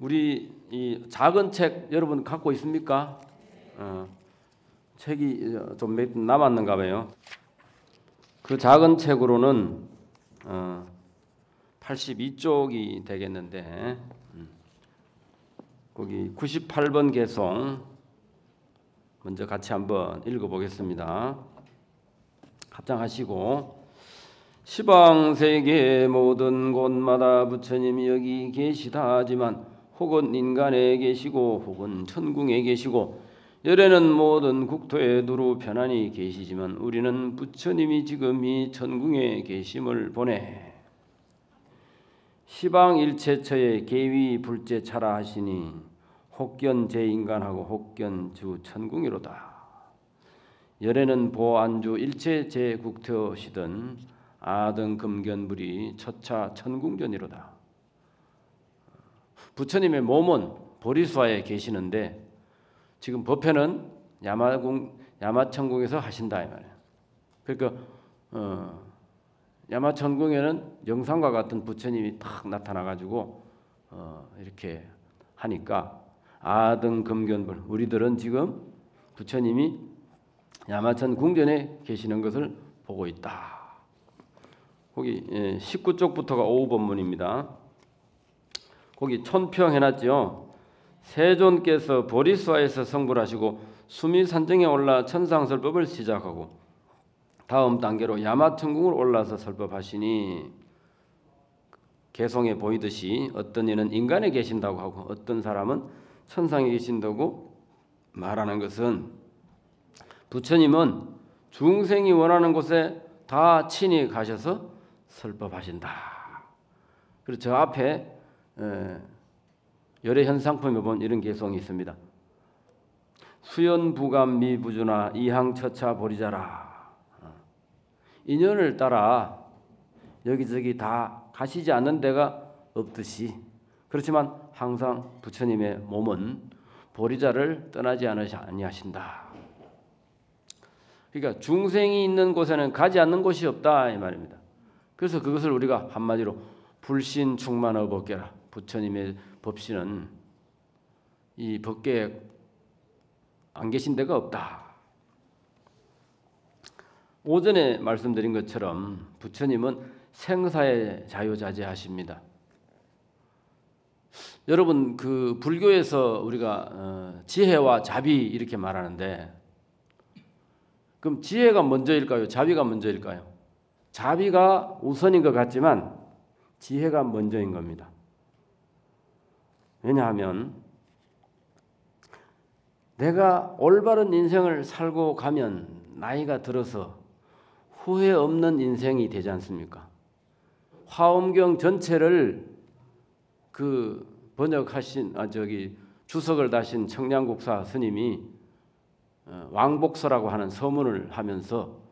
우리 이 작은 책 여러분 갖고 있습니까? 책이 좀 몇 남았는가 봐요. 그 작은 책으로는 82쪽이 되겠는데 거기 98번 개송 먼저 같이 한번 읽어보겠습니다. 합장하시고 시방세계 모든 곳마다 부처님이 여기 계시다 하지만 혹은 인간에 계시고 혹은 천궁에 계시고 열에는 모든 국토에 두루 편안히 계시지만 우리는 부처님이 지금 이 천궁에 계심을 보내 시방일체처에 계위 불제차라 하시니 혹견 제인간하고 혹견 주 천궁이로다. 열에는 보안주 일체 제국토시든 아등 금견불이 첫차 천궁전이로다. 부처님의 몸은 보리수화에 계시는데 지금 법회는 야마천궁에서 하신다 이 말이에요. 그러니까 야마천궁에는 영상과 같은 부처님이 딱 나타나가지고 이렇게 하니까 아등 금견불 우리들은 지금 부처님이 야마천 궁전에 계시는 것을 보고 있다. 거기 19쪽부터가 오후법문입니다. 거기 촌평 해놨죠. 세존께서 보리수화에서 성불하시고 수미산정에 올라 천상설법을 시작하고 다음 단계로 야마천궁을 올라서 설법하시니 개송에 보이듯이 어떤 이는 인간에 계신다고 하고 어떤 사람은 천상에 계신다고 말하는 것은 부처님은 중생이 원하는 곳에 다 친히 가셔서 설법하신다. 그리고 저 앞에 열애현상품에 보면 이런 개송이 있습니다. 수연부감 미부주나 이항처차 보리자라. 인연을 따라 여기저기 다 가시지 않는 데가 없듯이 그렇지만 항상 부처님의 몸은 보리자를 떠나지 아니하신다. 그러니까 중생이 있는 곳에는 가지 않는 곳이 없다 이 말입니다. 그래서 그것을 우리가 한마디로 불신 충만의 법계라. 부처님의 법신은 이 법계에 안 계신 데가 없다. 오전에 말씀드린 것처럼 부처님은 생사의 자유자재하십니다. 여러분 그 불교에서 우리가 지혜와 자비 이렇게 말하는데 그럼 지혜가 먼저일까요? 자비가 먼저일까요? 자비가 우선인 것 같지만 지혜가 먼저인 겁니다. 왜냐하면 내가 올바른 인생을 살고 가면 나이가 들어서 후회 없는 인생이 되지 않습니까? 화엄경 전체를 그 번역하신 주석을 다신 청량국사 스님이 왕복서라고 하는 서문을 하면서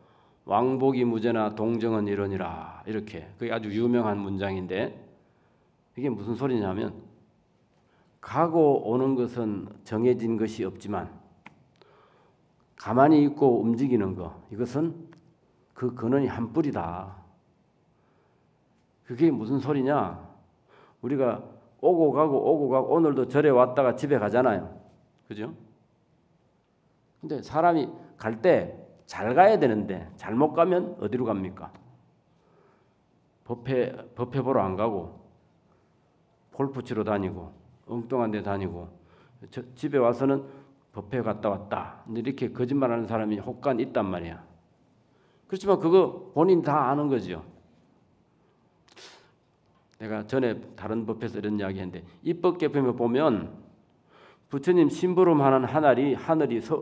왕복이 무죄나 동정은 이러니라 이렇게 그게 아주 유명한 문장인데 이게 무슨 소리냐면 가고 오는 것은 정해진 것이 없지만 가만히 있고 움직이는 것 이것은 그 근원이 한 뿌리다. 그게 무슨 소리냐? 우리가 오고 가고 오늘도 절에 왔다가 집에 가잖아요. 그죠? 근데 사람이 갈 때 잘 가야 되는데 잘못 가면 어디로 갑니까? 법회 보러 안 가고 골프 치러 다니고 엉뚱한 데 다니고 집에 와서는 법회 갔다 왔다. 이렇게 거짓말하는 사람이 혹간 있단 말이야. 그렇지만 그거 본인 다 아는 거죠. 내가 전에 다른 법회에서 이런 이야기 했는데 입법개편에 보면 부처님 심부름하는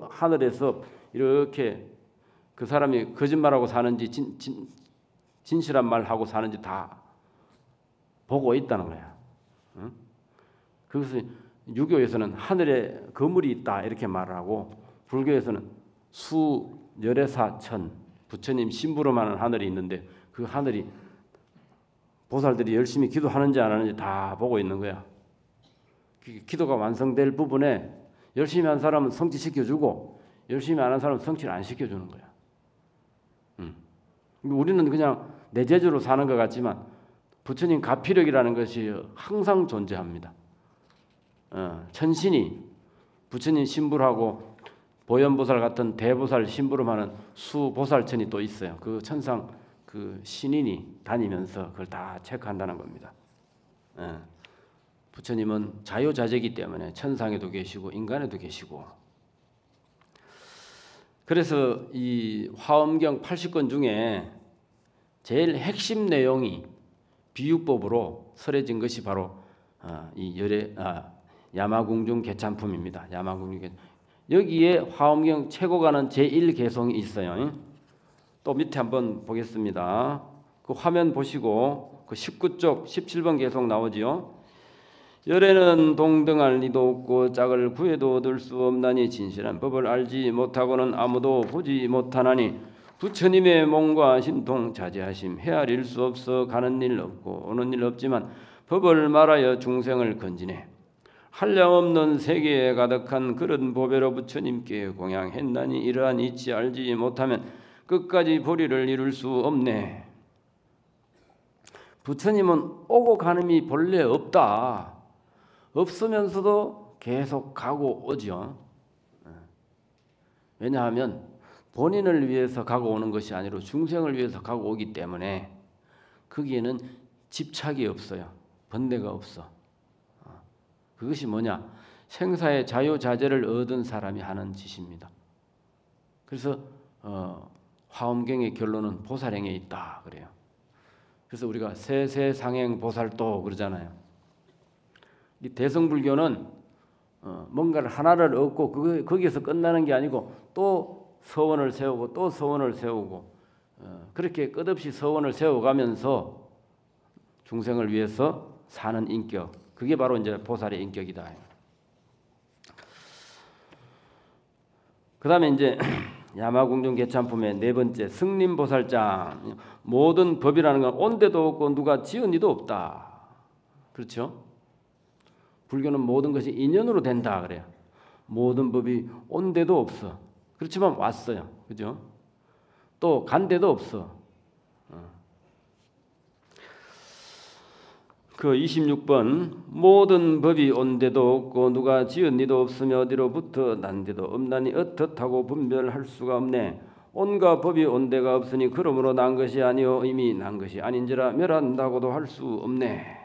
하늘에서 이렇게 그 사람이 거짓말하고 사는지 진실한 말하고 사는지 다 보고 있다는 거야. 응? 그것을 유교에서는 하늘에 거물이 있다 이렇게 말하고 불교에서는 수열애사천 부처님 심부름하는 하늘이 있는데 그 하늘이 보살들이 열심히 기도하는지 안 하는지 다 보고 있는 거야. 기도가 완성될 부분에 열심히 한 사람은 성취시켜주고 열심히 안 한 사람은 성취를 안 시켜주는 거야. 우리는 그냥 내 재주로 사는 것 같지만 부처님 가피력이라는 것이 항상 존재합니다. 천신이 부처님 심부름하고 보현보살 같은 대보살 심부름하는 수보살천이 또 있어요. 그 천상 그 신인이 다니면서 그걸 다 체크한다는 겁니다. 부처님은 자유자재이기 때문에 천상에도 계시고 인간에도 계시고. 그래서 이 화엄경 80권 중에 제일 핵심 내용이 비유법으로 설해진 것이 바로 이 야마궁중 개찬품입니다. 야마궁중 개찬. 여기에 화엄경 최고가는 제1개송이 있어요. 또 밑에 한번 보겠습니다. 그 화면 보시고 그 19쪽 17번 개송 나오지요. 열에는 동등할 리도 없고 짝을 구해도 얻을 수 없나니 진실한 법을 알지 못하고는 아무도 보지 못하나니 부처님의 몸과 신통 자제하심 헤아릴 수 없어 가는 일 없고 오는 일 없지만 법을 말하여 중생을 건지네. 한량없는 세계에 가득한 그런 보배로 부처님께 공양했나니 이러한 이치 알지 못하면 끝까지 보리를 이룰 수 없네. 부처님은 오고 가는이 본래 없다. 없으면서도 계속 가고 오죠. 왜냐하면 본인을 위해서 가고 오는 것이 아니라 중생을 위해서 가고 오기 때문에 거기에는 집착이 없어요. 번뇌가 없어. 그것이 뭐냐? 생사의 자유자재를 얻은 사람이 하는 짓입니다. 그래서 화엄경의 결론은 보살행에 있다 그래요. 그래서 우리가 세세상행 보살도 그러잖아요. 이 대성불교는 뭔가를 하나를 얻고 거기에서 끝나는 게 아니고 또 서원을 세우고 또 서원을 세우고 그렇게 끝없이 서원을 세워가면서 중생을 위해서 사는 인격, 그게 바로 이제 보살의 인격이다. 그 다음에 이제 야마궁중 개찬품의 네 번째 승림보살장. 모든 법이라는 건 온데도 없고 누가 지은 이도 없다. 그렇죠? 불교는 모든 것이 인연으로 된다 그래요. 모든 법이 온데도 없어. 그렇지만 왔어요. 그죠? 또 간데도 없어. 그 26번 모든 법이 온데도 없고 누가 지은 이도 없으며 어디로부터 난데도 없나니 어떻다고 분별할 수가 없네. 온과 법이 온데가 없으니 그러므로 난 것이 아니요 이미 난 것이 아닌지라 멸한다고도 할 수 없네.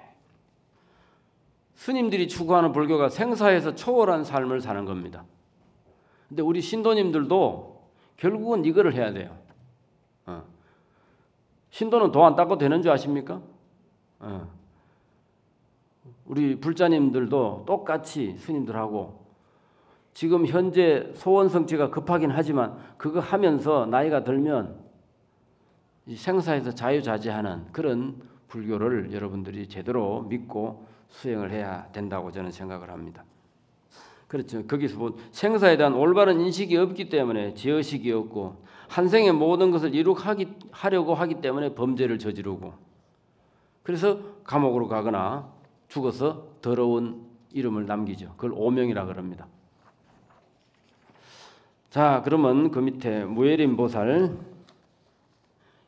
스님들이 추구하는 불교가 생사에서 초월한 삶을 사는 겁니다. 근데 우리 신도님들도 결국은 이거를 해야 돼요. 신도는 도 안 닦아도 되는 줄 아십니까? 우리 불자님들도 똑같이 스님들하고 지금 현재 소원 성취가 급하긴 하지만 그거 하면서 나이가 들면 생사에서 자유자재하는 그런 불교를 여러분들이 제대로 믿고 수행을 해야 된다고 저는 생각을 합니다. 그렇죠. 거기서 본 생사에 대한 올바른 인식이 없기 때문에 지어식이 없고 한 생의 모든 것을 하려고 하기 때문에 범죄를 저지르고 그래서 감옥으로 가거나 죽어서 더러운 이름을 남기죠. 그걸 오명이라 그럽니다. 자, 그러면 그 밑에 무예림 보살.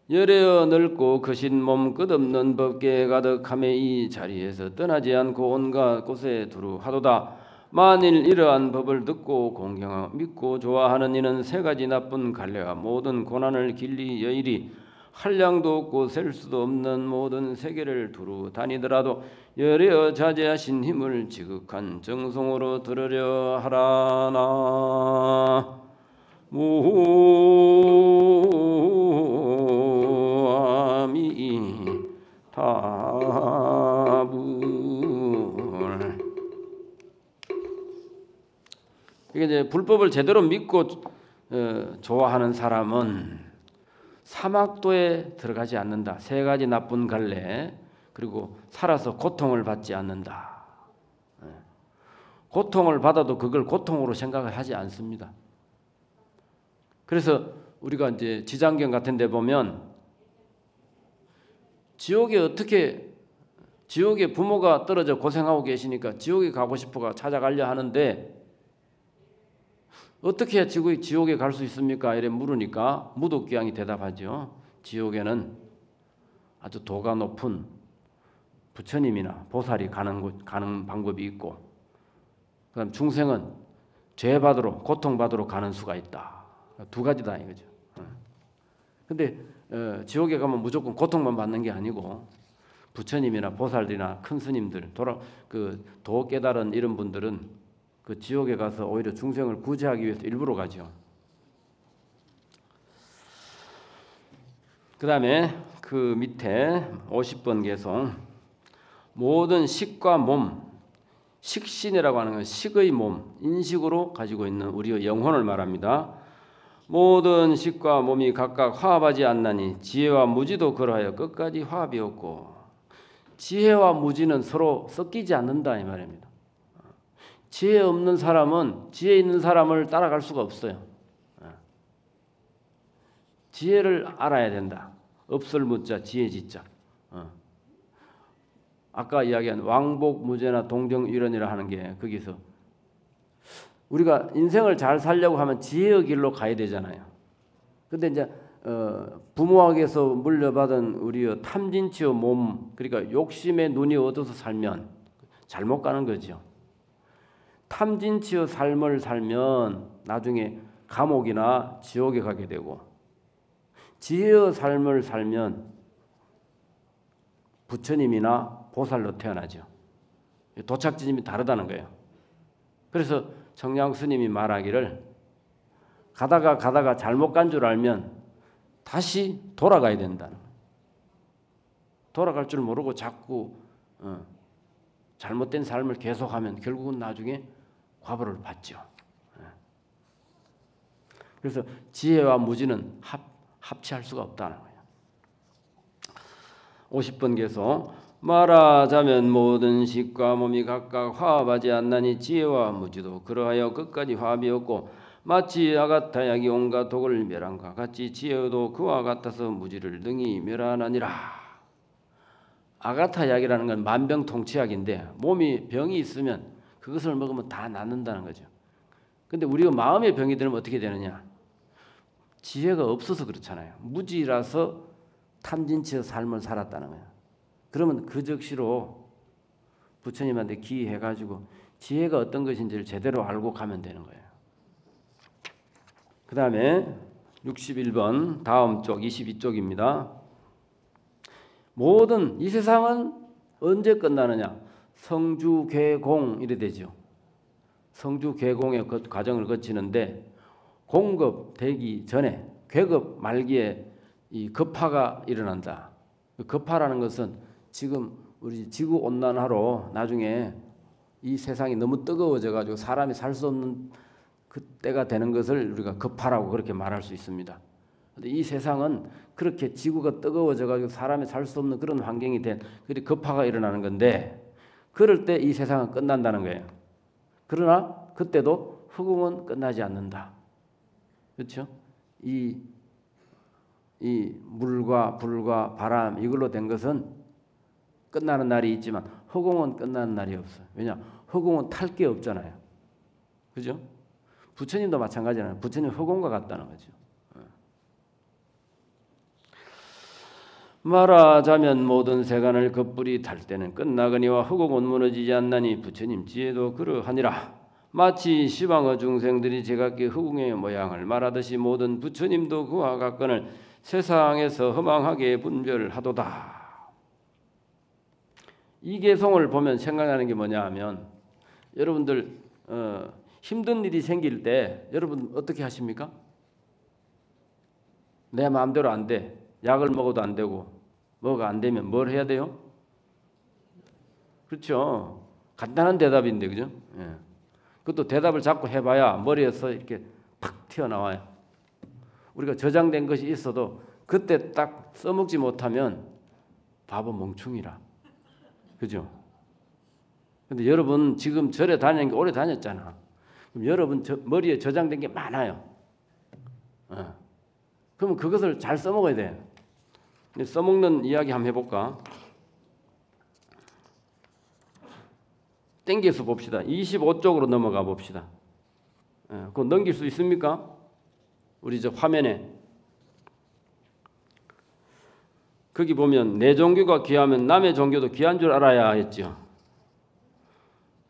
열에어 넓고 거신 몸 끝없는 법계에 가득함에 이 자리에서 떠나지 않고 온갖 곳에 두루 하도다. 만일 이러한 법을 듣고 공경하고 믿고 좋아하는 이는 세 가지 나쁜 갈래와 모든 고난을 길리 여일이 한량도 없고 셀 수도 없는 모든 세계를 두루 다니더라도 열에어 자제하신 힘을 지극한 정성으로 들으려 하라나. 무아미타불. 이게 이제 불법을 제대로 믿고 좋아하는 사람은 사막도에 들어가지 않는다. 세 가지 나쁜 갈래. 그리고 살아서 고통을 받지 않는다. 고통을 받아도 그걸 고통으로 생각을 하지 않습니다. 그래서 우리가 이제 지장경 같은 데 보면 지옥에 부모가 떨어져 고생하고 계시니까 지옥에 가고 싶어가 찾아가려 하는데 어떻게 해야 지옥에 갈 수 있습니까? 이래 물으니까 무독기양이 대답하죠. 지옥에는 아주 도가 높은 부처님이나 보살이 가는 방법이 있고, 그다음 중생은 죄 받으러 고통 받으러 가는 수가 있다. 두 가지다 이거죠. 근데 지옥에 가면 무조건 고통만 받는 게 아니고 부처님이나 보살들이나 큰 스님들, 도 깨달은 이런 분들은 그 지옥에 가서 오히려 중생을 구제하기 위해서 일부러 가죠. 그 다음에 그 밑에 50번 개송, 모든 식과 몸, 식신이라고 하는 건 식의 몸, 인식으로 가지고 있는 우리의 영혼을 말합니다. 모든 식과 몸이 각각 화합하지 않나니 지혜와 무지도 그러하여 끝까지 화합이 없고, 지혜와 무지는 서로 섞이지 않는다 이 말입니다. 지혜 없는 사람은 지혜 있는 사람을 따라갈 수가 없어요. 지혜를 알아야 된다. 없을 무자 지혜 지자. 아까 이야기한 왕복무제나 동정일언이라 하는 게 거기서 우리가 인생을 잘 살려고 하면 지혜의 길로 가야 되잖아요. 근데 이제 부모에게서 물려받은 우리의 탐진치의 몸, 그러니까 욕심의 눈이 어두워서 살면 잘못 가는 거죠. 탐진치의 삶을 살면 나중에 감옥이나 지옥에 가게 되고, 지혜의 삶을 살면 부처님이나 보살로 태어나죠. 도착지점이 다르다는 거예요. 그래서 청량 스님이 말하기를 가다가 잘못 간 줄 알면 다시 돌아가야 된다는 거예요. 돌아갈 줄 모르고 자꾸 잘못된 삶을 계속하면 결국은 나중에 과보를 받죠. 그래서 지혜와 무지는 합치할 수가 없다는 거예요. 50번 계속, 말하자면 모든 식과 몸이 각각 화합하지 않나니 지혜와 무지도 그러하여 끝까지 화합이 없고, 마치 아가타 약이 온갖 독을 멸한과 같이 지혜도 그와 같아서 무지를 능히 멸하나니라. 아가타 약이라는 건 만병통치약인데, 몸이 병이 있으면 그것을 먹으면 다 낫는다는 거죠. 근데 우리가 마음의 병이 들면 어떻게 되느냐? 지혜가 없어서 그렇잖아요. 무지라서 탐진치의 삶을 살았다는 거예요. 그러면 그 즉시로 부처님한테 기해가지고 지혜가 어떤 것인지를 제대로 알고 가면 되는 거예요. 그 다음에 61번 다음 쪽 22쪽입니다. 모든 이 세상은 언제 끝나느냐? 성주괴공 이래 되죠. 성주괴공의 과정을 거치는데, 공급되기 전에 괴급 말기에 이 급파가 일어난다. 급파라는 것은 지금 우리 지구 온난화로 나중에 이 세상이 너무 뜨거워져 가지고 사람이 살 수 없는 그때가 되는 것을 우리가 급파라고 그렇게 말할 수 있습니다. 근데 이 세상은 그렇게 지구가 뜨거워져 가지고 사람이 살 수 없는 그런 환경이 된 그리 급파가 일어나는 건데, 그럴 때 이 세상은 끝난다는 거예요. 그러나 그때도 허공은 끝나지 않는다. 그렇죠? 이 물과 불과 바람 이걸로 된 것은 끝나는 날이 있지만 허공은 끝나는 날이 없어요. 왜냐? 허공은 탈 게 없잖아요. 그죠? 부처님도 마찬가지잖아요. 부처님 허공과 같다는 거죠. 말하자면 모든 세간을 겁불이 탈 때는 끝나거니와 허공은 무너지지 않나니 부처님 지혜도 그러하니라. 마치 시방의 중생들이 제각기 허공의 모양을 말하듯이 모든 부처님도 그와 같거늘 세상에서 허망하게 분별하도다. 이 개송을 보면 생각나는 게 뭐냐 하면, 여러분들 힘든 일이 생길 때 여러분 어떻게 하십니까? 내 마음대로 안 돼. 약을 먹어도 안 되고 뭐가 안 되면 뭘 해야 돼요? 그렇죠. 간단한 대답인데, 그죠? 예. 그것도 대답을 자꾸 해봐야 머리에서 이렇게 팍 튀어나와요. 우리가 저장된 것이 있어도 그때 딱 써먹지 못하면 바보 멍충이라. 그죠? 근데 여러분 지금 절에 다니는 게 오래 다녔잖아. 그럼 여러분 머리에 저장된 게 많아요. 그러면 그것을 잘 써먹어야 돼. 써먹는 이야기 한번 해볼까? 땡겨서 봅시다. 25쪽으로 넘어가 봅시다. 그거 넘길 수 있습니까? 우리 저 화면에. 거기 보면 내 종교가 귀하면 남의 종교도 귀한 줄 알아야 했죠.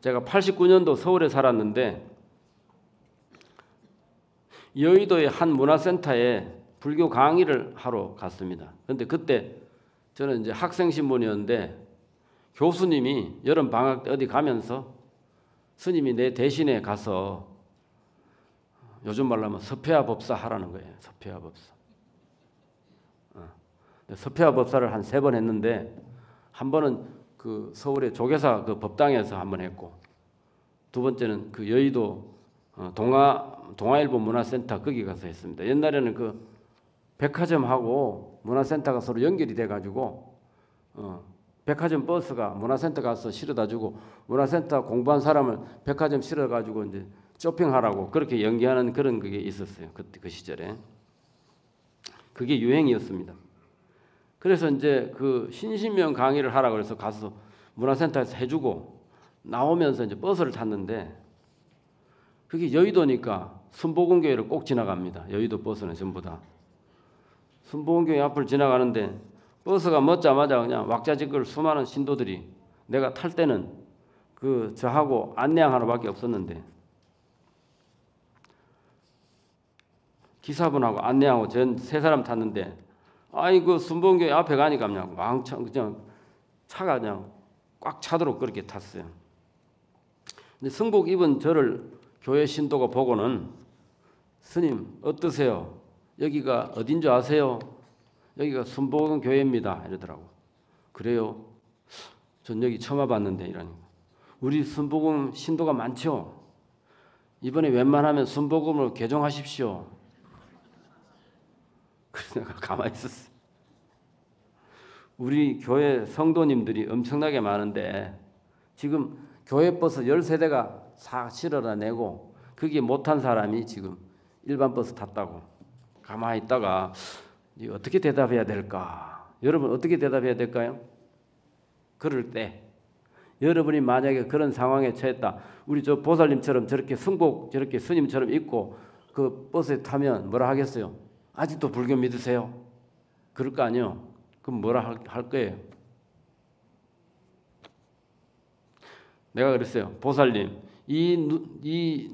제가 89년도 서울에 살았는데 여의도의 한 문화센터에 불교 강의를 하러 갔습니다. 그런데 그때 저는 이제 학생 신분이었는데 교수님이 여름 방학 때 어디 가면서 스님이 내 대신에 가서 요즘 말로 하면 서폐화 법사 하라는 거예요. 서폐화 법사. 서폐화 법사를 한 3번 했는데 한 번은 그 서울의 조계사 그 법당에서 한 번 했고 두 번째는 그 여의도 동아일보 문화센터 거기 가서 했습니다. 옛날에는 그 백화점하고 문화센터가 서로 연결이 돼가지고 백화점 버스가 문화센터 가서 실어다주고 문화센터 공부한 사람을 백화점 실어가지고 이제 쇼핑하라고 그렇게 연기하는 그런 그게 있었어요. 그 시절에 그게 유행이었습니다. 그래서 이제 그 신신명 강의를 하라고 그래서 가서 문화센터에서 해주고 나오면서 이제 버스를 탔는데 그게 여의도니까 순복음교회를 꼭 지나갑니다. 여의도 버스는 전부 다. 순복음교회 앞을 지나가는데 버스가 멎자마자 그냥 왁자지껄 수많은 신도들이 내가 탈 때는 그 저하고 안내양 하나밖에 없었는데 기사분하고 안내하고 전 3사람 탔는데 아이고 순복음교회 앞에 가니까 그냥 왕창 그냥 차가 그냥 꽉 차도록 그렇게 탔어요. 근데 승복 입은 저를 교회 신도가 보고는 스님 어떠세요? 여기가 어딘 줄 아세요? 여기가 순복음 교회입니다. 이러더라고. 그래요? 전 여기 처음 와봤는데 이러니까. 우리 순복음 신도가 많죠? 이번에 웬만하면 순복음으로 개종하십시오. 그래서 내가 가만히 있었어. 우리 교회 성도님들이 엄청나게 많은데 지금 교회 버스 13대가 싹 실어다 내고 거기에 못한 사람이 지금 일반 버스 탔다고. 가만히 있다가 어떻게 대답해야 될까? 여러분 어떻게 대답해야 될까요? 그럴 때 여러분이 만약에 그런 상황에 처했다. 우리 저 보살님처럼 저렇게 승복 저렇게 스님처럼 입고 그 버스에 타면 뭐라 하겠어요? 아직도 불교 믿으세요? 그럴 거 아니에요? 그럼 뭐라 할 거예요? 내가 그랬어요. 보살님,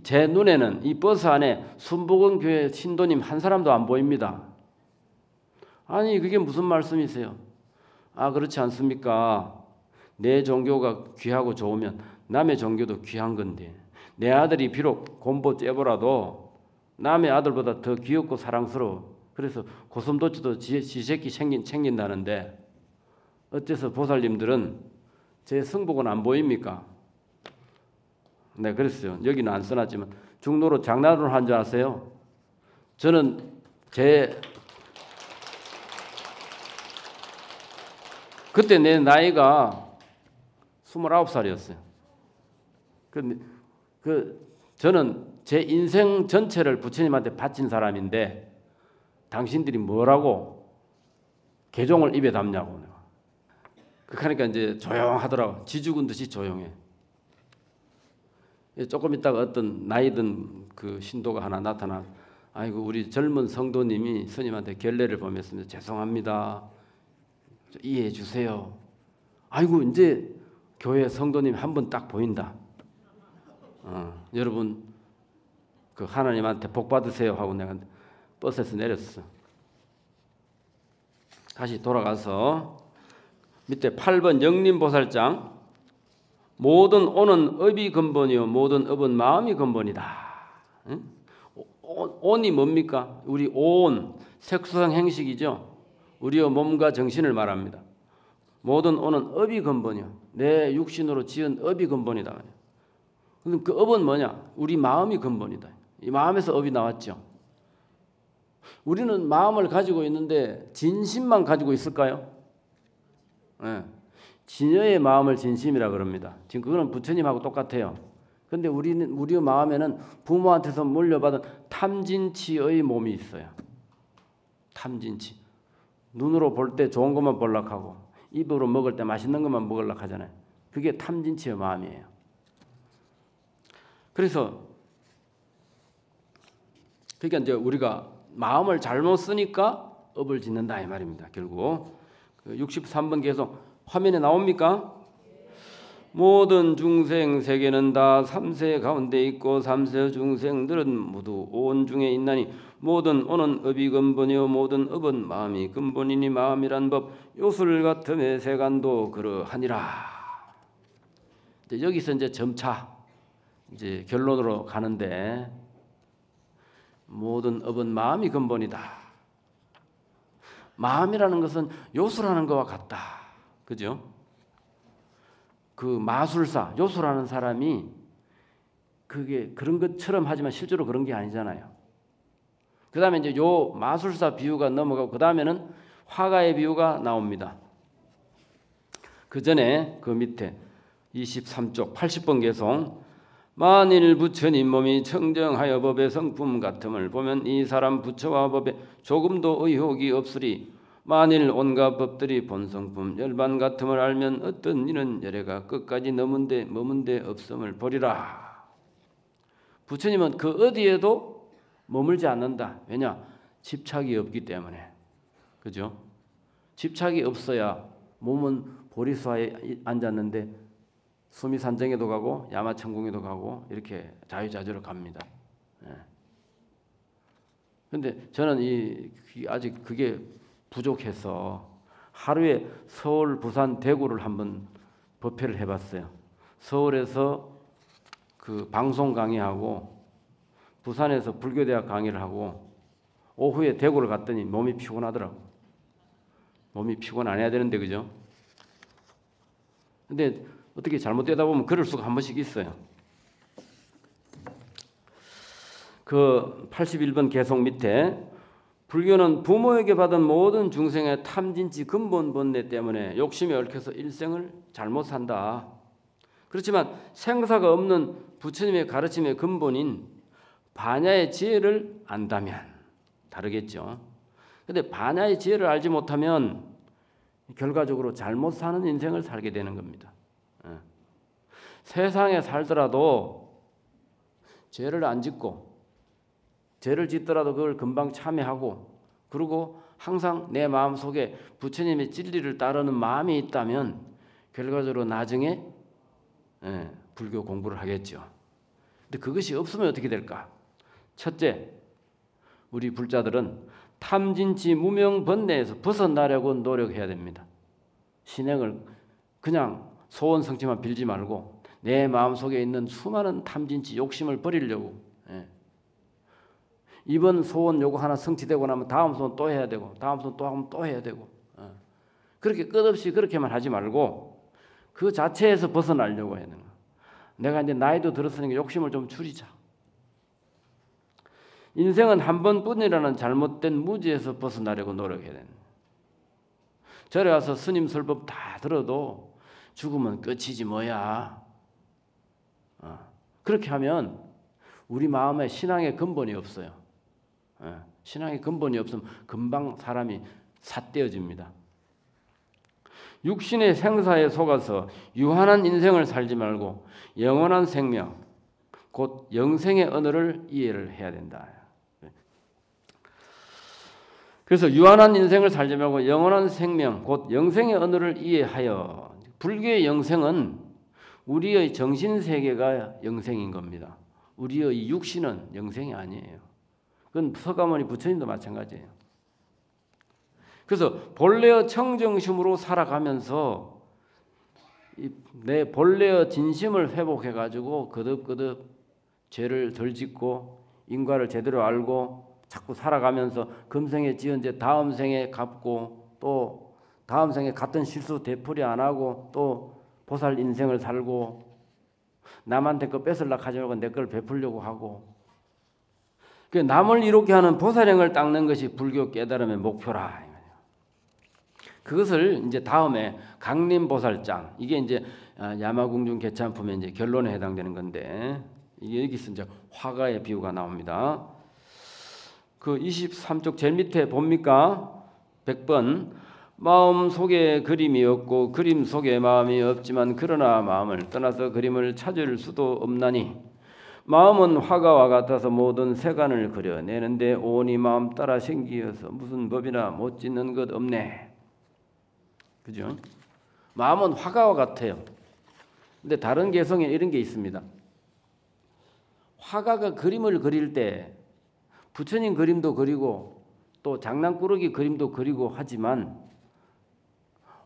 제 눈에는 이 버스 안에 순복음 교회 신도님 한 사람도 안 보입니다. 아니 그게 무슨 말씀이세요? 아 그렇지 않습니까? 내 종교가 귀하고 좋으면 남의 종교도 귀한 건데 내 아들이 비록 곰보 째보라도 남의 아들보다 더 귀엽고 사랑스러워. 그래서 고슴도치도 지 새끼 챙긴다는데 어째서 보살님들은 제 승복은 안 보입니까? 네, 그랬어요. 여기는 안 써놨지만 중로로 장난을 한 줄 아세요? 저는 그때 내 나이가 29살이었어요. 저는 제 인생 전체를 부처님한테 바친 사람인데 당신들이 뭐라고 개종을 입에 담냐고. 그러니까 이제 조용하더라고. 지 죽은 듯이 조용해. 조금 있다가 어떤 나이든 그 신도가 하나 나타나. 아이고 우리 젊은 성도님이 스님한테 결례를 범했습니다. 죄송합니다. 이해해 주세요. 아이고 이제 교회 성도님 한 분 딱 보인다. 여러분 그 하나님한테 복 받으세요 하고 내가 버스에서 내렸어. 다시 돌아가서 밑에 8번 영림보살장. 모든 온은 업이 근본이요 모든 업은 마음이 근본이다. 응? 온이 뭡니까? 우리 온 색수상 행식이죠. 우리의 몸과 정신을 말합니다. 모든 온은 업이 근본이요 내 육신으로 지은 업이 근본이다. 그럼 그 업은 뭐냐? 우리 마음이 근본이다. 이 마음에서 업이 나왔죠. 우리는 마음을 가지고 있는데 진심만 가지고 있을까요? 네. 진여의 마음을 진심이라 그럽니다. 지금 그거는 부처님하고 똑같아요. 그런데 우리의 마음에는 부모한테서 물려받은 탐진치의 몸이 있어요. 탐진치. 눈으로 볼 때 좋은 것만 보려고 하고 입으로 먹을 때 맛있는 것만 먹으려고 하잖아요. 그게 탐진치의 마음이에요. 그래서 그러니까 이제 우리가 마음을 잘못 쓰니까 업을 짓는다 이 말입니다. 결국 63번 계속 화면에 나옵니까? 모든 중생 세계는 다 삼세 가운데 있고 삼세 중생들은 모두 온 중에 있나니 모든 오는 업이 근본이요 모든 업은 마음이 근본이니 마음이란 법 요술 같음의 세간도 그러하니라. 여기서 이제 점차 이제 결론으로 가는데 모든 업은 마음이 근본이다. 마음이라는 것은 요술하는 것과 같다. 그죠? 그 마술사, 요술하는 사람이 그게 그런 것처럼 하지만 실제로 그런 게 아니잖아요. 그 다음에 이제 요 마술사 비유가 넘어가고 그 다음에는 화가의 비유가 나옵니다. 그 전에 그 밑에 23쪽 80번 계속 만일 부처님 몸이 청정하여 법의 성품 같음을 보면 이 사람 부처와 법에 조금도 의혹이 없으리 만일 온갖 법들이 본성품 열반 같음을 알면 어떤 이는 열애가 끝까지 머문 데 없음을 보리라. 부처님은 그 어디에도 머물지 않는다. 왜냐? 집착이 없기 때문에. 그죠? 집착이 없어야 몸은 보리수화에 앉았는데 수미산정에도 가고 야마천궁에도 가고 이렇게 자유자재로 갑니다. 그런데 저는 아직 그게 부족해서 하루에 서울, 부산, 대구를 한번 법회를 해봤어요. 서울에서 그 방송 강의하고 부산에서 불교대학 강의를 하고 오후에 대구를 갔더니 몸이 피곤하더라고. 몸이 피곤 안 해야 되는데 그죠? 근데 어떻게 잘못되다 보면 그럴 수가 한 번씩 있어요. 그 81번 계속 밑에 불교는 부모에게 받은 모든 중생의 탐진치 근본 본뇌 때문에 욕심에 얽혀서 일생을 잘못 산다. 그렇지만 생사가 없는 부처님의 가르침의 근본인 반야의 지혜를 안다면 다르겠죠. 그런데 반야의 지혜를 알지 못하면 결과적으로 잘못 사는 인생을 살게 되는 겁니다. 세상에 살더라도 죄를 안 짓고 죄를 짓더라도 그걸 금방 참회하고 그리고 항상 내 마음속에 부처님의 진리를 따르는 마음이 있다면 결과적으로 나중에 불교 공부를 하겠죠. 근데 그것이 없으면 어떻게 될까? 첫째, 우리 불자들은 탐진치 무명 번뇌에서 벗어나려고 노력해야 됩니다. 신행을 그냥 소원 성취만 빌지 말고 내 마음속에 있는 수많은 탐진치 욕심을 버리려고 이번 소원 요거 하나 성취되고 나면 다음 소원 또 해야 되고 다음 소원 또 하면 또 해야 되고 그렇게 끝없이 그렇게만 하지 말고 그 자체에서 벗어나려고 해야 되는 거예요. 내가 이제 나이도 들었으니까 욕심을 좀 줄이자. 인생은 한 번뿐이라는 잘못된 무지에서 벗어나려고 노력해야 되는 거예요. 절에 와서 스님 설법 다 들어도 죽으면 끝이지 뭐야. 그렇게 하면 우리 마음에 신앙의 근본이 없어요. 신앙의 근본이 없으면 금방 사람이 삿되어집니다. 육신의 생사에 속아서 유한한 인생을 살지 말고 영원한 생명, 곧 영생의 언어를 이해를 해야 된다. 그래서 유한한 인생을 살지 말고 영원한 생명, 곧 영생의 언어를 이해하여 불교의 영생은 우리의 정신세계가 영생인 겁니다. 우리의 육신은 영생이 아니에요. 그건 서가모니 부처님도 마찬가지예요. 그래서 본래의 청정심으로 살아가면서 내 본래의 진심을 회복해가지고 거듭거듭 죄를 덜 짓고 인과를 제대로 알고 자꾸 살아가면서 금생에 지은 죄 다음 생에 갚고 또 다음 생에 같은 실수 되풀이 안 하고 또 보살 인생을 살고 남한테 거 뺏으려고 하지 말고 내 걸 베풀려고 하고 남을 이롭게 하는 보살행을 닦는 것이 불교 깨달음의 목표라. 그것을 이제 다음에 강림보살장 이게 이제 야마궁중 개참품의 이제 결론에 해당되는 건데 이게 여기서 이제 화가의 비유가 나옵니다. 그 23쪽 제일 밑에 봅니까? 100번 마음 속에 그림이 없고 그림 속에 마음이 없지만 그러나 마음을 떠나서 그림을 찾을 수도 없나니 마음은 화가와 같아서 모든 세간을 그려내는데 온이 마음 따라 생기어서 무슨 법이나 못 짓는 것 없네. 그죠? 마음은 화가와 같아요. 근데 다른 개성에 이런 게 있습니다. 화가가 그림을 그릴 때 부처님 그림도 그리고 또 장난꾸러기 그림도 그리고 하지만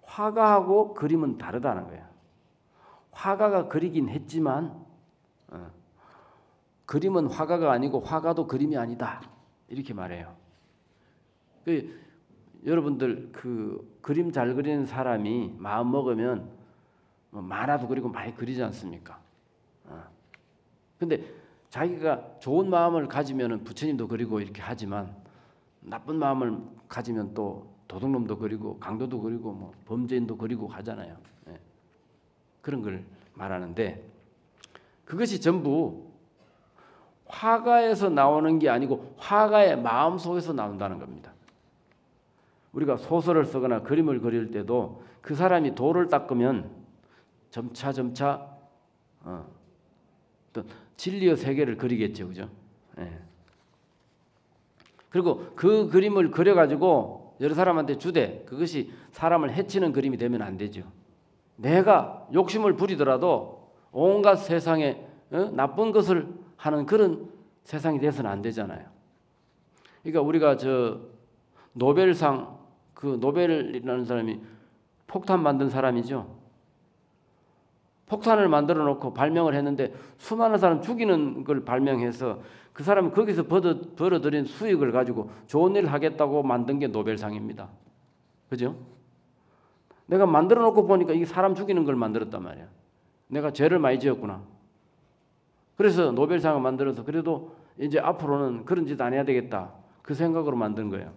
화가하고 그림은 다르다는 거예요. 화가가 그리긴 했지만 그림은 화가가 아니고 화가도 그림이 아니다. 이렇게 말해요. 여러분들 그 그림 잘 그리는 사람이 마음 먹으면 만화도 그리고 많이 그리지 않습니까? 근데 자기가 좋은 마음을 가지면 부처님도 그리고 이렇게 하지만 나쁜 마음을 가지면 또 도둑놈도 그리고 강도도 그리고 뭐 범죄인도 그리고 하잖아요. 예. 그런 걸 말하는데 그것이 전부 화가에서 나오는 게 아니고 화가의 마음 속에서 나온다는 겁니다. 우리가 소설을 쓰거나 그림을 그릴 때도 그 사람이 돌을 닦으면 점차 또 진리의 세계를 그리겠죠, 그죠? 예. 그리고 그 그림을 그려가지고 여러 사람한테 주되 그것이 사람을 해치는 그림이 되면 안 되죠. 내가 욕심을 부리더라도 온갖 세상에 나쁜 것을 하는 그런 세상이 돼서는 안 되잖아요. 그러니까 우리가 저 노벨상 그 노벨이라는 사람이 폭탄 만든 사람이죠. 폭탄을 만들어 놓고 발명을 했는데 수많은 사람 죽이는 걸 발명해서 그 사람이 거기서 벌어들인 수익을 가지고 좋은 일을 하겠다고 만든 게 노벨상입니다. 그죠? 내가 만들어 놓고 보니까 이게 사람 죽이는 걸 만들었단 말이야. 내가 죄를 많이 지었구나. 그래서 노벨상을 만들어서 그래도 이제 앞으로는 그런 짓 안 해야 되겠다. 그 생각으로 만든 거예요.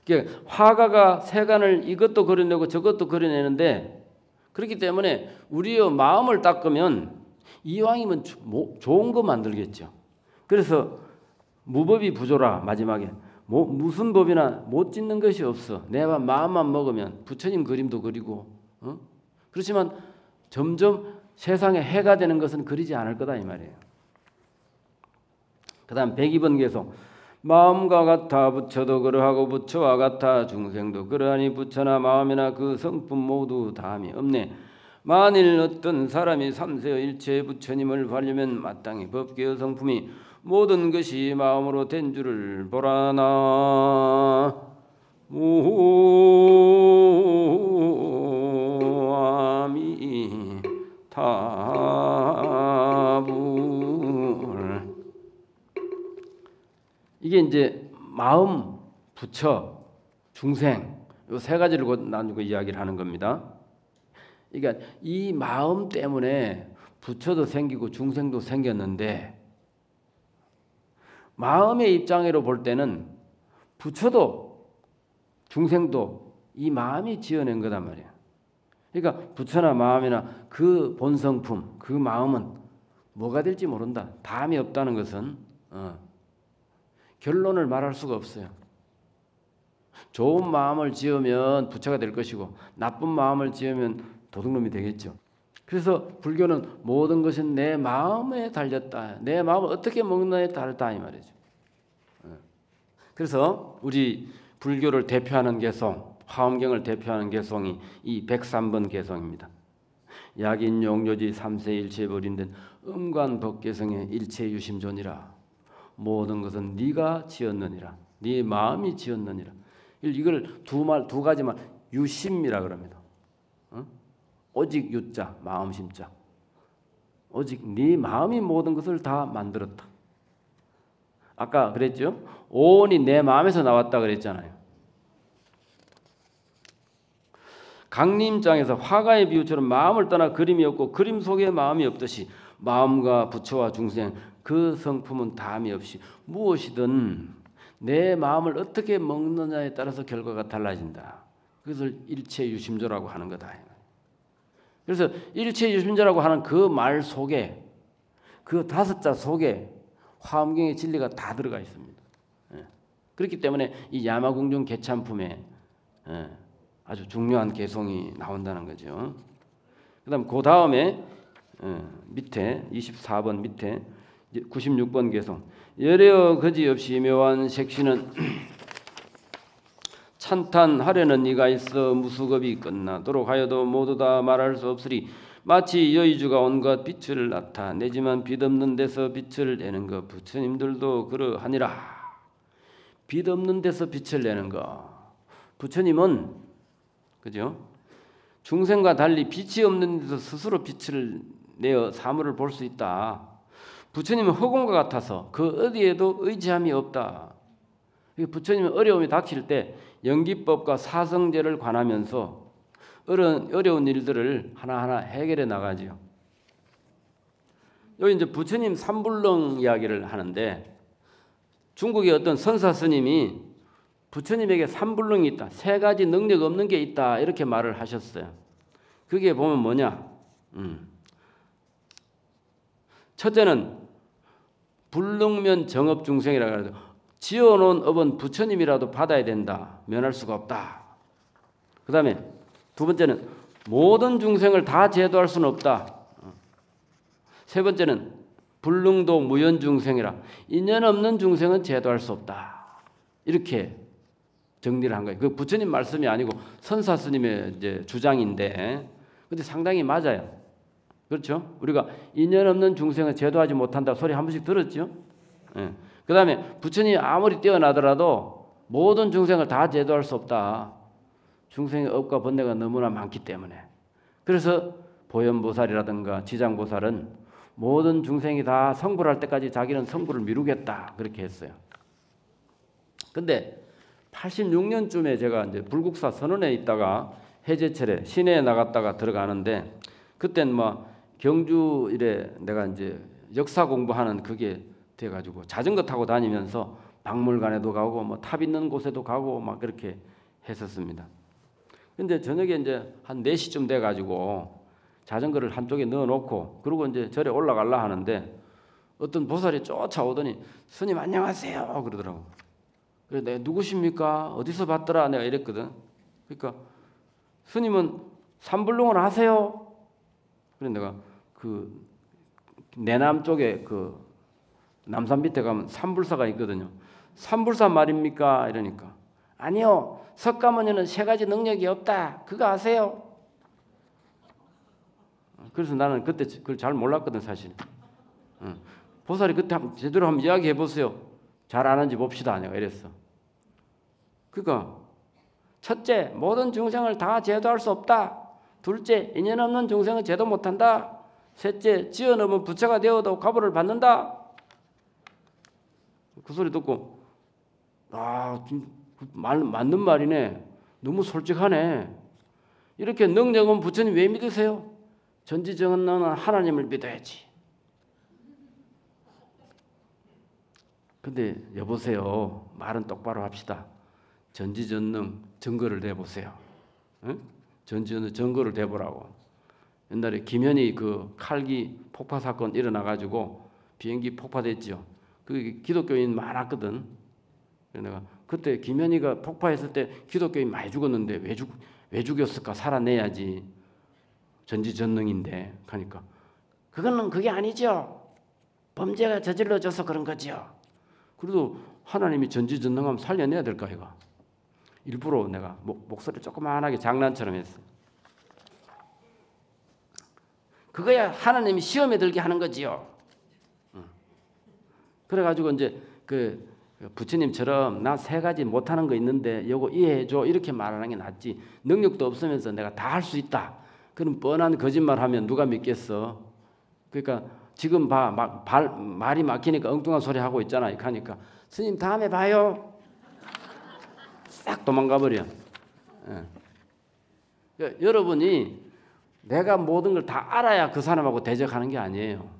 그러니까 화가가 세간을 이것도 그려내고 저것도 그려내는데 그렇기 때문에 우리의 마음을 닦으면 이왕이면 좋은 거 만들겠죠. 그래서 무법이 부조라 마지막에 무슨 법이나 못 짓는 것이 없어. 내 마음만 먹으면 부처님 그림도 그리고 그렇지만 점점 세상에 해가 되는 것은 그리지 않을 거다 이 말이에요. 그 다음 102번 개송 마음과 같아 부처도 그러하고 부처와 같아 중생도 그러하니 부처나 마음이나 그 성품 모두 다함이 없네. 만일 어떤 사람이 삼세의 일체 부처님을 바르면 마땅히 법계의 성품이 모든 것이 마음으로 된 줄을 보라나. 아미타불. 이게 이제 마음, 부처, 중생 이 세 가지를 나누고 이야기를 하는 겁니다. 그러니까 이 마음 때문에 부처도 생기고 중생도 생겼는데 마음의 입장으로 볼 때는 부처도 중생도 이 마음이 지어낸 거단 말이야. 그러니까 부처나 마음이나 그 본성품, 그 마음은 뭐가 될지 모른다. 다음이 없다는 것은 결론을 말할 수가 없어요. 좋은 마음을 지으면 부처가 될 것이고 나쁜 마음을 지으면 도둑놈이 되겠죠. 그래서 불교는 모든 것은 내 마음에 달렸다. 내 마음을 어떻게 먹느냐에 다르다 이 말이죠. 그래서 우리 불교를 대표하는 개송, 화엄경을 대표하는 개송이 이 103번 개송입니다. 약인용료지 삼세일체 버린된 음관법개성의 일체유심존이라. 모든 것은 네가 지었느니라. 네 마음이 지었느니라. 이걸 두 가지만 유심이라 그럽니다. 오직 유자, 마음 심자. 오직 네 마음이 모든 것을 다 만들었다. 아까 그랬죠? 온이 내 마음에서 나왔다 그랬잖아요. 강림장에서 화가의 비유처럼 마음을 떠나 그림이 없고 그림 속에 마음이 없듯이 마음과 부처와 중생 그 성품은 다함이 없이 무엇이든 내 마음을 어떻게 먹느냐에 따라서 결과가 달라진다. 그것을 일체유심조라고 하는 거다. 그래서 일체유심조라고 하는 그 말 속에 그 5자 속에 화엄경의 진리가 다 들어가 있습니다. 그렇기 때문에 이 야마궁중 개참품에 아주 중요한 개송이 나온다는 거죠. 그다음 그 다음에 밑에 24번 밑에 96번 개송 열애어 거지없이 묘한 색시는 한탄하려는 이가 있어 무수겁이 끝나도록 하여도 모두 다 말할 수 없으리. 마치 여의주가 온갖 빛을 나타내지만 빛 없는 데서 빛을 내는 것. 부처님들도 그러하니라. 빛 없는 데서 빛을 내는 것. 부처님은 그죠? 중생과 달리 빛이 없는 데서 스스로 빛을 내어 사물을 볼 수 있다. 부처님은 허공과 같아서 그 어디에도 의지함이 없다. 부처님은 어려움이 닥칠 때 연기법과 사성제를 관하면서 어려운 일들을 하나하나 해결해 나가지요. 여기 이제 부처님 삼불능 이야기를 하는데 중국의 어떤 선사 스님이 부처님에게 삼불능이 있다. 세 가지 능력 없는 게 있다. 이렇게 말을 하셨어요. 그게 보면 뭐냐? 첫째는 불능면 정업중생이라고 해서 지어놓은 업은 부처님이라도 받아야 된다. 면할 수가 없다. 그 다음에 두 번째는 모든 중생을 다 제도할 수는 없다. 세 번째는 불능도 무연중생이라 인연 없는 중생은 제도할 수 없다. 이렇게 정리를 한 거예요. 그 부처님 말씀이 아니고 선사 스님의 이제 주장인데, 근데 상당히 맞아요. 그렇죠? 우리가 인연 없는 중생은 제도하지 못한다 소리 한 번씩 들었죠? 예. 그 다음에 부처님이 아무리 뛰어나더라도 모든 중생을 다 제도할 수 없다. 중생의 업과 번뇌가 너무나 많기 때문에. 그래서 보현보살이라든가 지장보살은 모든 중생이 다 성불할 때까지 자기는 성불을 미루겠다. 그렇게 했어요. 근데 86년쯤에 제가 이제 불국사 선원에 있다가 해제철에 시내에 나갔다가 들어가는데, 그땐 뭐 경주 이래 내가 이제 역사 공부하는 그게 돼가지고 자전거 타고 다니면서 박물관에도 가고 뭐 탑 있는 곳에도 가고 막 그렇게 했었습니다. 근데 저녁에 이제 한 4시쯤 돼가지고 자전거를 한쪽에 넣어놓고 그러고 이제 절에 올라가려 하는데 어떤 보살이 쫓아오더니 스님 안녕하세요 그러더라고. 그래 내가 누구십니까? 어디서 봤더라? 내가 이랬거든. 그러니까 스님은 삼불능을 하세요? 그래 내가 그 내남 쪽에 그 남산 밑에 가면 삼불사가 있거든요. 삼불사 말입니까? 이러니까 아니요. 석가모니는 세 가지 능력이 없다. 그거 아세요? 그래서 나는 그때 그걸 잘 몰랐거든 사실. 보살이 그때 제대로 한번 이야기해 보세요. 잘 아는지 봅시다. 내가 이랬어. 그러니까 첫째, 모든 중생을 다 제도할 수 없다. 둘째, 인연 없는 중생은 제도 못한다. 셋째, 지어놓으면 부처가 되어도 가보를 받는다. 그 소리 듣고 맞는 말이네. 너무 솔직하네. 이렇게 능력은 부처님 왜 믿으세요? 전지전능한 하나님을 믿어야지. 근데 여보세요. 말은 똑바로 합시다. 전지전능 증거를 대보세요. 응? 전지전능 증거를 대보라고. 옛날에 김현희 그 칼기 폭파 사건 일어나가지고 비행기 폭파됐죠. 그 기독교인 많았거든. 내가 그때 김현희가 폭파했을 때 기독교인 많이 죽었는데 왜 죽였을까? 살아내야지. 전지전능인데 하니까 그거는 그게 아니죠. 범죄가 저질러져서 그런 거죠. 그래도 하나님이 전지전능하면 살려내야 될까 이거. 일부러 내가 목소리 조그만하게 장난처럼 했어. 그거야 하나님이 시험에 들게 하는 거지요. 그래가지고 이제 그 부처님처럼 나 세 가지 못하는 거 있는데 요거 이해해줘 이렇게 말하는 게 낫지. 능력도 없으면서 내가 다 할 수 있다. 그럼 뻔한 거짓말하면 누가 믿겠어? 그러니까 지금 봐 말이 막히니까 엉뚱한 소리 하고 있잖아. 이렇게 하니까 스님 다음에 봐요. 싹 도망가 버려. 그러니까 여러분이 내가 모든 걸 다 알아야 그 사람하고 대적하는 게 아니에요.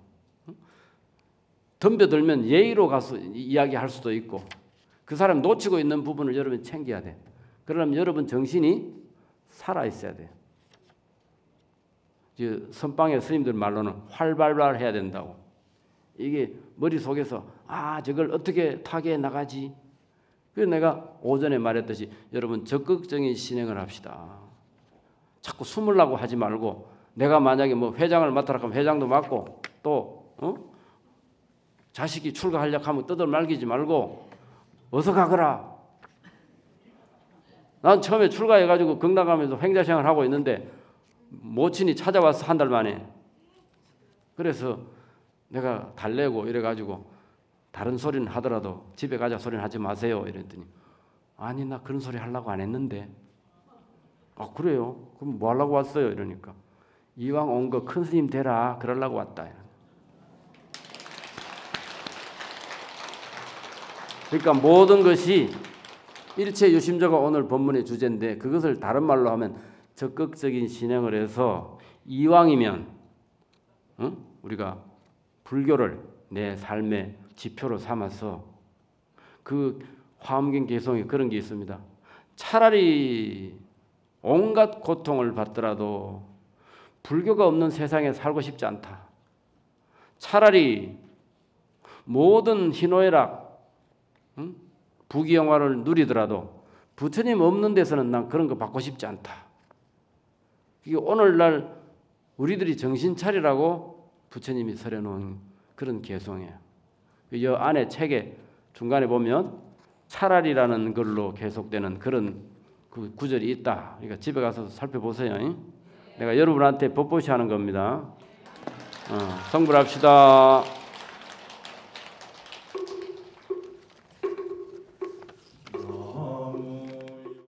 덤벼들면 예의로 가서 이야기할 수도 있고 그 사람 놓치고 있는 부분을 여러분이 챙겨야 돼. 그러려면 여러분 정신이 살아있어야 돼. 선방의 스님들 말로는 활발해야 된다고. 이게 머릿속에서 저걸 어떻게 타개해 나가지. 그래서 내가 오전에 말했듯이 여러분 적극적인 신행을 합시다. 자꾸 숨으려고 하지 말고 내가 만약에 뭐 회장을 맡으라 하면 회장도 맡고 또 자식이 출가하려고 하면 떠들 말기지 말고 어서 가거라. 난 처음에 출가해가지고 건강하면서 횡자생활을 하고 있는데 모친이 찾아와서 한 달 만에. 그래서 내가 달래고 이래가지고 다른 소리는 하더라도 집에 가자 소리는 하지 마세요 이랬더니 아니 나 그런 소리 하려고 안 했는데. 아 그래요? 그럼 뭐 하려고 왔어요? 이러니까 이왕 온 거 큰 스님 되라 그러려고 왔다. 그러니까 모든 것이 일체유심조가 오늘 본문의 주제인데 그것을 다른 말로 하면 적극적인 신행을 해서 이왕이면 우리가 불교를 내 삶의 지표로 삼아서 그 화엄경 개송에 그런 게 있습니다. 차라리 온갖 고통을 받더라도 불교가 없는 세상에 살고 싶지 않다. 차라리 모든 희노애락 부귀영화를 누리더라도 부처님 없는 데서는 난 그런 거 받고 싶지 않다. 이게 오늘날 우리들이 정신 차리라고 부처님이 설해놓은 그런 개송이에요. 이 안에 책에 중간에 보면 차라리라는 걸로 계속되는 그런 그 구절이 있다. 그러니까 집에 가서 살펴보세요. 내가 여러분한테 법보시 하는 겁니다. 성불합시다.